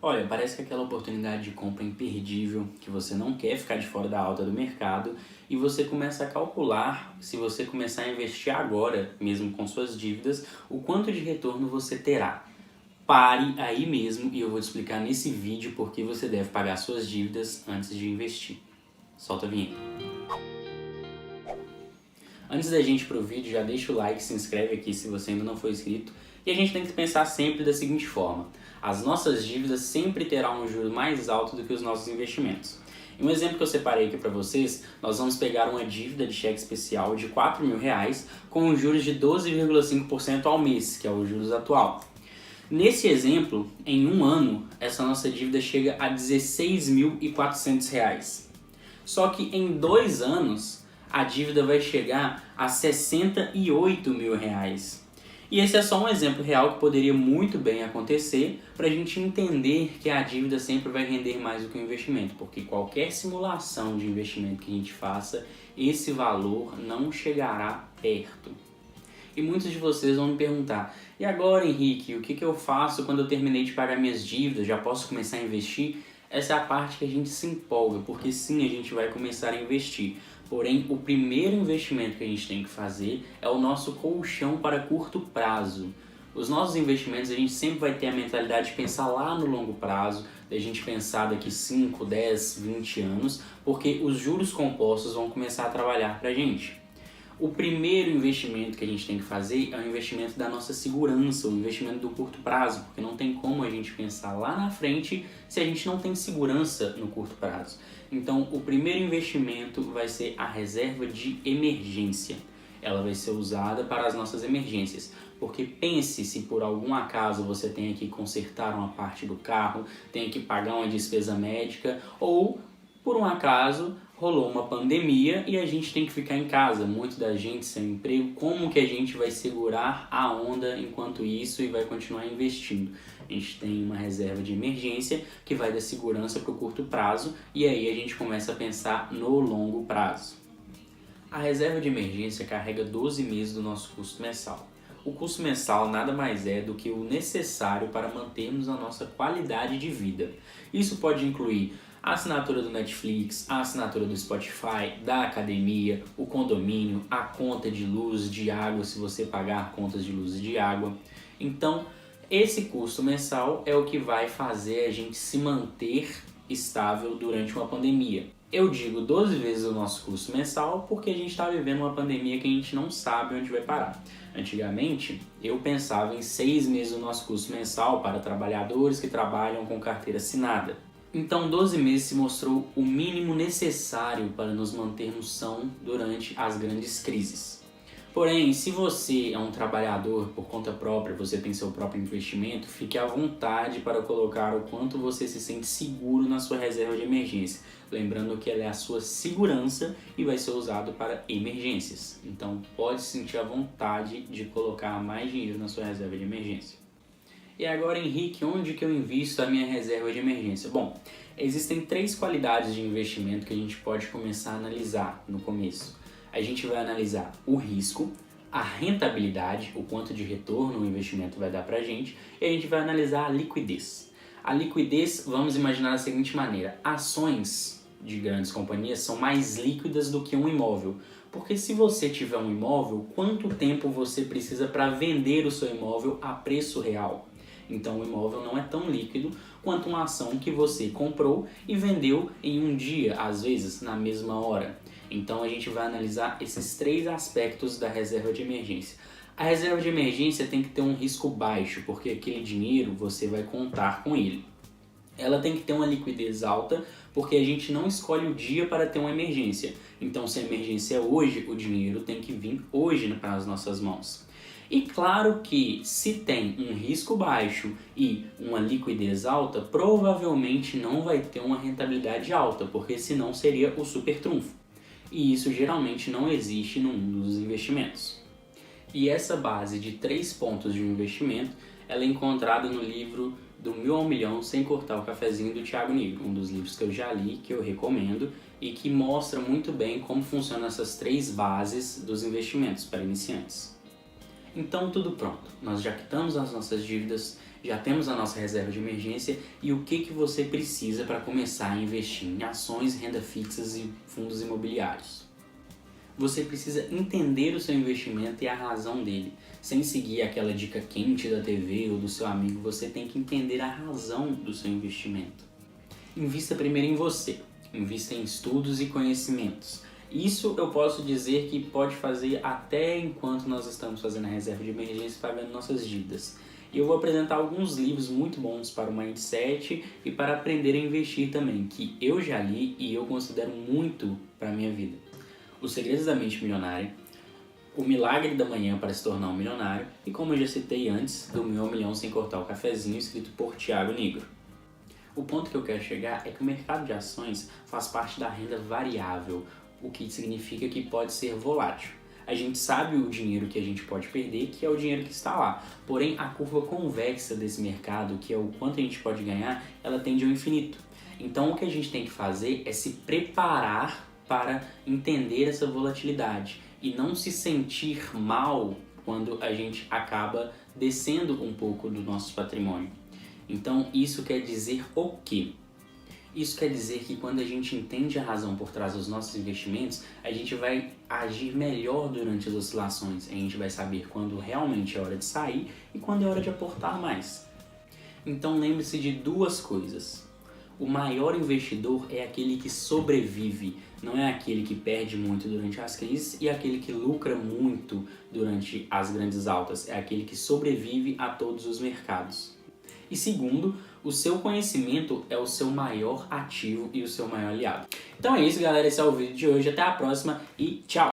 Olha, parece que aquela oportunidade de compra é imperdível, que você não quer ficar de fora da alta do mercado e você começa a calcular, se você começar a investir agora, mesmo com suas dívidas, o quanto de retorno você terá. Pare aí mesmo e eu vou te explicar nesse vídeo por que você deve pagar suas dívidas antes de investir. Solta a vinheta. Antes da gente ir pro vídeo, já deixa o like, se inscreve aqui se você ainda não for inscrito. E a gente tem que pensar sempre da seguinte forma: as nossas dívidas sempre terão um juro mais alto do que os nossos investimentos. Em um exemplo que eu separei aqui para vocês, nós vamos pegar uma dívida de cheque especial de R$ 4.000 com os juros de 12,5% ao mês, que é o juros atual. Nesse exemplo, em um ano, essa nossa dívida chega a R$ 16.400. Só que em 2 anos, a dívida vai chegar a R$ 68.000. E esse é só um exemplo real que poderia muito bem acontecer para a gente entender que a dívida sempre vai render mais do que o investimento, porque qualquer simulação de investimento que a gente faça, esse valor não chegará perto. E muitos de vocês vão me perguntar: e agora, Henrique, o que eu faço quando eu terminei de pagar minhas dívidas? Já posso começar a investir? Essa é a parte que a gente se empolga, porque sim, a gente vai começar a investir. Porém, o primeiro investimento que a gente tem que fazer é o nosso colchão para curto prazo. Os nossos investimentos, a gente sempre vai ter a mentalidade de pensar lá no longo prazo, da gente pensar daqui 5, 10, 20 anos, porque os juros compostos vão começar a trabalhar para a gente. O primeiro investimento que a gente tem que fazer é o investimento da nossa segurança, o investimento do curto prazo, porque não tem como a gente pensar lá na frente se a gente não tem segurança no curto prazo. Então, o primeiro investimento vai ser a reserva de emergência. Ela vai ser usada para as nossas emergências, porque pense se por algum acaso você tenha que consertar uma parte do carro, tenha que pagar uma despesa médica ou, por um acaso, rolou uma pandemia e a gente tem que ficar em casa, muito da gente sem emprego. Como que a gente vai segurar a onda enquanto isso e vai continuar investindo? A gente tem uma reserva de emergência que vai dar segurança para o curto prazo e aí a gente começa a pensar no longo prazo. A reserva de emergência carrega 12 meses do nosso custo mensal. O custo mensal nada mais é do que o necessário para mantermos a nossa qualidade de vida. Isso pode incluir a assinatura do Netflix, a assinatura do Spotify, da academia, o condomínio, a conta de luz, de água, se você pagar contas de luz e de água. Então, esse custo mensal é o que vai fazer a gente se manter estável durante uma pandemia. Eu digo 12 vezes o nosso custo mensal porque a gente está vivendo uma pandemia que a gente não sabe onde vai parar. Antigamente, eu pensava em 6 meses do nosso custo mensal para trabalhadores que trabalham com carteira assinada. Então, 12 meses se mostrou o mínimo necessário para nos mantermos sãos durante as grandes crises. Porém, se você é um trabalhador por conta própria, você tem seu próprio investimento, fique à vontade para colocar o quanto você se sente seguro na sua reserva de emergência. Lembrando que ela é a sua segurança e vai ser usado para emergências. Então, pode se sentir à vontade de colocar mais dinheiro na sua reserva de emergência. E agora, Henrique, onde que eu invisto a minha reserva de emergência? Bom, existem 3 qualidades de investimento que a gente pode começar a analisar no começo. A gente vai analisar o risco, a rentabilidade, o quanto de retorno o investimento vai dar pra gente, e a gente vai analisar a liquidez. A liquidez, vamos imaginar da seguinte maneira: ações de grandes companhias são mais líquidas do que um imóvel. Porque se você tiver um imóvel, quanto tempo você precisa para vender o seu imóvel a preço real? Então o imóvel não é tão líquido quanto uma ação que você comprou e vendeu em um dia, às vezes na mesma hora. Então a gente vai analisar esses 3 aspectos da reserva de emergência. A reserva de emergência tem que ter um risco baixo, porque aquele dinheiro você vai contar com ele. Ela tem que ter uma liquidez alta, porque a gente não escolhe o dia para ter uma emergência. Então, se a emergência é hoje, o dinheiro tem que vir hoje para as nossas mãos. E claro que se tem um risco baixo e uma liquidez alta, provavelmente não vai ter uma rentabilidade alta, porque senão seria o super trunfo. E isso geralmente não existe no mundo dos investimentos. E essa base de 3 pontos de um investimento, ela é encontrada no livro Do Mil ao Milhão Sem Cortar o Cafezinho, do Thiago Nigro, um dos livros que eu já li, que eu recomendo e que mostra muito bem como funcionam essas 3 bases dos investimentos para iniciantes. Então tudo pronto, nós já quitamos as nossas dívidas, já temos a nossa reserva de emergência e o que você precisa para começar a investir em ações, renda fixas e fundos imobiliários. Você precisa entender o seu investimento e a razão dele. Sem seguir aquela dica quente da TV ou do seu amigo, você tem que entender a razão do seu investimento. Invista primeiro em você, invista em estudos e conhecimentos. Isso eu posso dizer que pode fazer até enquanto nós estamos fazendo a reserva de emergência e pagando nossas dívidas. E eu vou apresentar alguns livros muito bons para o mindset e para aprender a investir também, que eu já li e eu considero muito para a minha vida. Os Segredos da Mente Milionária, O Milagre da Manhã para se tornar um milionário e, como eu já citei antes, Do Meu Milhão Sem Cortar o Cafezinho, escrito por Thiago Nigro. O ponto que eu quero chegar é que o mercado de ações faz parte da renda variável, o que significa que pode ser volátil. A gente sabe o dinheiro que a gente pode perder, que é o dinheiro que está lá. Porém, a curva convexa desse mercado, que é o quanto a gente pode ganhar, ela tende ao infinito. Então, o que a gente tem que fazer é se preparar para entender essa volatilidade e não se sentir mal quando a gente acaba descendo um pouco do nosso patrimônio. Então, isso quer dizer o quê? Isso quer dizer que quando a gente entende a razão por trás dos nossos investimentos, a gente vai agir melhor durante as oscilações. A gente vai saber quando realmente é hora de sair e quando é hora de aportar mais. Então, lembre-se de duas coisas. O maior investidor é aquele que sobrevive, não é aquele que perde muito durante as crises e aquele que lucra muito durante as grandes altas, é aquele que sobrevive a todos os mercados. E segundo, o seu conhecimento é o seu maior ativo e o seu maior aliado. Então é isso, galera, esse é o vídeo de hoje, até a próxima e tchau!